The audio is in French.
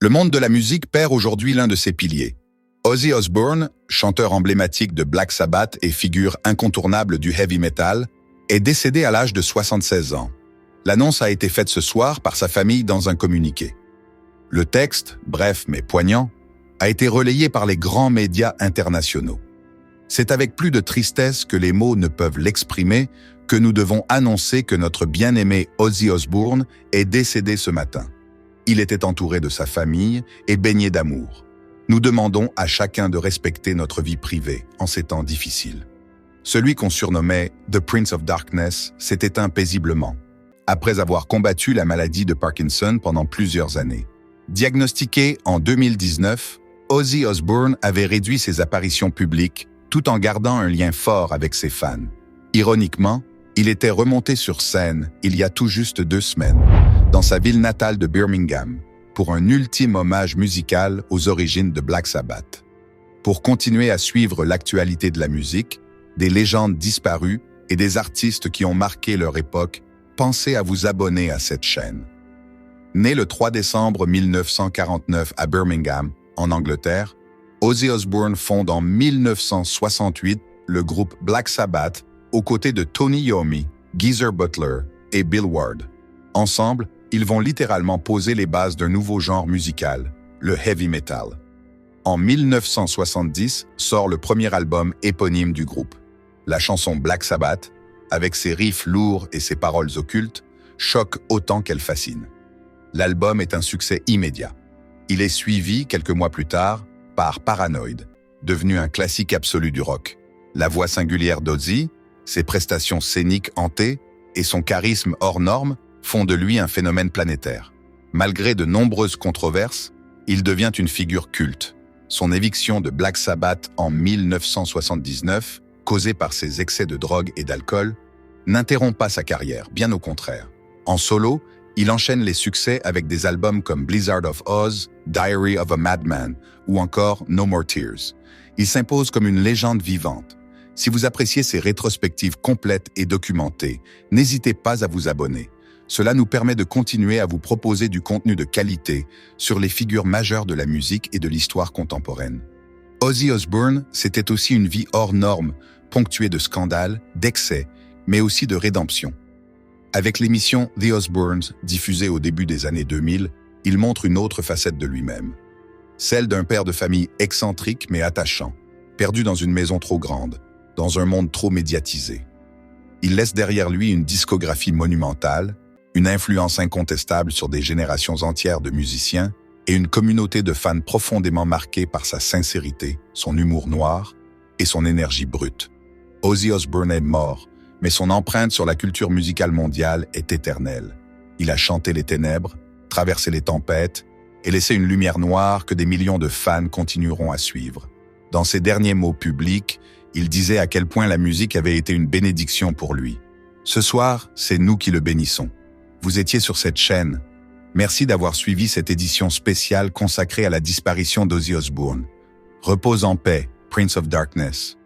Le monde de la musique perd aujourd'hui l'un de ses piliers. Ozzy Osbourne, chanteur emblématique de Black Sabbath et figure incontournable du heavy metal, est décédé à l'âge de 76 ans. L'annonce a été faite ce soir par sa famille dans un communiqué. Le texte, bref mais poignant, a été relayé par les grands médias internationaux. C'est avec plus de tristesse que les mots ne peuvent l'exprimer que nous devons annoncer que notre bien-aimé Ozzy Osbourne est décédé ce matin. Il était entouré de sa famille et baigné d'amour. Nous demandons à chacun de respecter notre vie privée en ces temps difficiles. Celui qu'on surnommait The Prince of Darkness s'est éteint paisiblement, après avoir combattu la maladie de Parkinson pendant plusieurs années. Diagnostiqué en 2019, Ozzy Osbourne avait réduit ses apparitions publiques tout en gardant un lien fort avec ses fans. Ironiquement, il était remonté sur scène il y a tout juste 2 semaines, dans sa ville natale de Birmingham, pour un ultime hommage musical aux origines de Black Sabbath. Pour continuer à suivre l'actualité de la musique, des légendes disparues et des artistes qui ont marqué leur époque, pensez à vous abonner à cette chaîne. Né le 3 décembre 1949 à Birmingham, en Angleterre, Ozzy Osbourne fonde en 1968 le groupe Black Sabbath aux côtés de Tony Iommi, Geezer Butler et Bill Ward. Ensemble, ils vont littéralement poser les bases d'un nouveau genre musical, le heavy metal. En 1970 sort le premier album éponyme du groupe. La chanson Black Sabbath, avec ses riffs lourds et ses paroles occultes, choque autant qu'elle fascine. L'album est un succès immédiat. Il est suivi, quelques mois plus tard, par Paranoid, devenu un classique absolu du rock. La voix singulière d'Ozzy, ses prestations scéniques hantées et son charisme hors norme font de lui un phénomène planétaire. Malgré de nombreuses controverses, il devient une figure culte. Son éviction de Black Sabbath en 1979, causée par ses excès de drogue et d'alcool, n'interrompt pas sa carrière, bien au contraire. En solo, il enchaîne les succès avec des albums comme Blizzard of Oz, Diary of a Madman ou encore No More Tears. Il s'impose comme une légende vivante. Si vous appréciez ces rétrospectives complètes et documentées, n'hésitez pas à vous abonner. Cela nous permet de continuer à vous proposer du contenu de qualité sur les figures majeures de la musique et de l'histoire contemporaine. Ozzy Osbourne, c'était aussi une vie hors norme, ponctuée de scandales, d'excès, mais aussi de rédemption. Avec l'émission The Osbournes, diffusée au début des années 2000, il montre une autre facette de lui-même. Celle d'un père de famille excentrique mais attachant, perdu dans une maison trop grande, dans un monde trop médiatisé. Il laisse derrière lui une discographie monumentale, une influence incontestable sur des générations entières de musiciens et une communauté de fans profondément marquée par sa sincérité, son humour noir et son énergie brute. Ozzy Osbourne est mort, mais son empreinte sur la culture musicale mondiale est éternelle. Il a chanté les ténèbres, traversé les tempêtes et laissé une lumière noire que des millions de fans continueront à suivre. Dans ses derniers mots publics, il disait à quel point la musique avait été une bénédiction pour lui. Ce soir, c'est nous qui le bénissons. Vous étiez sur cette chaîne. Merci d'avoir suivi cette édition spéciale consacrée à la disparition d'Ozzy Osbourne. Repose en paix, Prince of Darkness.